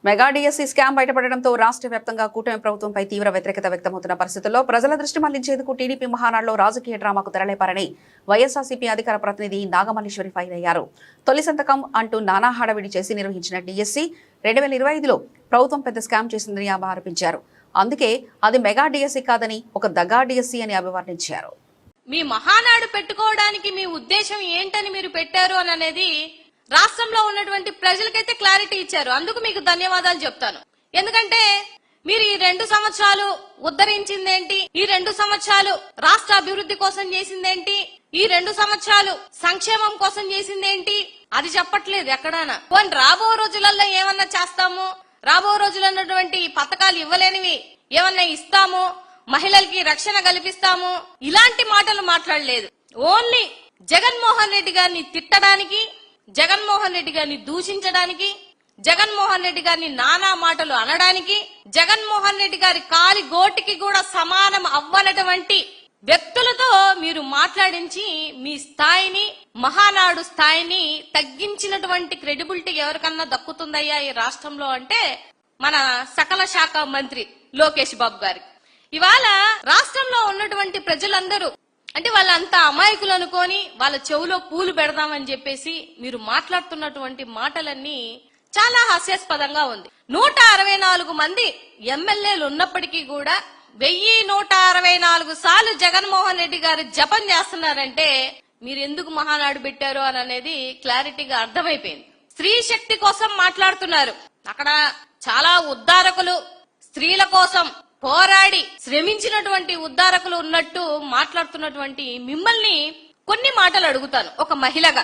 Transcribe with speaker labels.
Speaker 1: Mega DSC scam బయటపడడంతో రాష్ట్ర వ్యాప్తంగా కూటమి ప్రభుత్వంపై తీవ్ర వ్యతిరేకత వ్యక్తమవుతున్న పరిస్థితుల్లో ప్రజల దృష్టి మళ్లించేందుకు టీడీపీ మహానాడులో రాజకీయ డ్రామాకు తెరలేపారని వైఎస్ఆర్సీపీ అధికార ప్రతినిధి నాగమల్లేశ్వరి ఫైర్ అయ్యారు. తొలి సంతకం అంటూ నానా హడావిడి చేసి నిర్వహించిన డిఎస్సీ 2025లో ప్రభుత్వం పెద్ద స్కామ్ చేసిందని ఆమె ఆరోపించారు. అందుకే అది మెగా డిఎస్సీ కాదని ఒక దగా డిఎస్సీ అని అభివర్ణించారు.
Speaker 2: మీ మహానాడు పెట్టుకోవడానికి మీ ఉద్దేశం ఏంటని మీరు పెట్టారు అని అనేది రాష్ట్రంలో ఉన్నటువంటి ప్రజలకైతే క్లారిటీ ఇచ్చారు. అందుకు మీకు ధన్యవాదాలు చెప్తాను. ఎందుకంటే మీరు ఈ 2 సంవత్సరాలు ఉద్ధరించిందేంటి, ఈ 2 సంవత్సరాలు రాష్ట్ర అభివృద్ధి కోసం చేసిందేంటి, ఈ 2 సంవత్సరాలు సంక్షేమం కోసం చేసిందేంటి అది చెప్పట్లేదు ఎక్కడానా. పోనీ రాబో రోజులలో ఏమన్నా చేస్తాము, రాబో రోజుల్లో ఉన్నటువంటి పథకాలు ఇవ్వలేనివి ఏమన్నా ఇస్తాము, మహిళలకి రక్షణ కల్పిస్తాము, ఇలాంటి మాటలు మాట్లాడలేదు. ఓన్లీ జగన్మోహన్ రెడ్డి గారిని తిట్టడానికి, జగన్మోహన్ రెడ్డి గారిని దూషించడానికి, జగన్మోహన్ రెడ్డి గారిని నానా మాటలు అనడానికి, జగన్మోహన్ రెడ్డి గారి కాలి గోటికి కూడా సమానం అవ్వనటువంటి వ్యక్తులతో మీరు మాట్లాడించి మీ స్థాయిని, మహానాడు స్థాయిని తగ్గించినటువంటి క్రెడిబిలిటీ ఎవరికన్నా దక్కుతుందయ్యా ఈ రాష్ట్రంలో అంటే మన సకల శాఖ మంత్రి లోకేష్ బాబు గారికి. ఇవాళ రాష్ట్రంలో ఉన్నటువంటి ప్రజలందరూ అంటే వాళ్ళంతా అమాయకులు అనుకొని వాళ్ళ చెవులో పూలు పెడదామని చెప్పేసి మీరు మాట్లాడుతున్నటువంటి మాటలన్నీ చాలా హాస్యాస్పదంగా ఉంది. 164 మంది ఎమ్మెల్యేలు ఉన్నప్పటికీ కూడా 1164 సార్లు జగన్మోహన్ రెడ్డి గారు జపం చేస్తున్నారంటే మీరు ఎందుకు మహానాడు పెట్టారు అని అనేది క్లారిటీగా అర్థమైపోయింది. స్త్రీ శక్తి కోసం మాట్లాడుతున్నారు. అక్కడ చాలా ఉద్ధారకులు స్త్రీల కోసం పోరాడి శ్రమించినటువంటి ఉద్ధారకులు ఉన్నట్టు మాట్లాడుతున్నటువంటి మిమ్మల్ని కొన్ని మాటలు అడుగుతాను ఒక మహిళగా.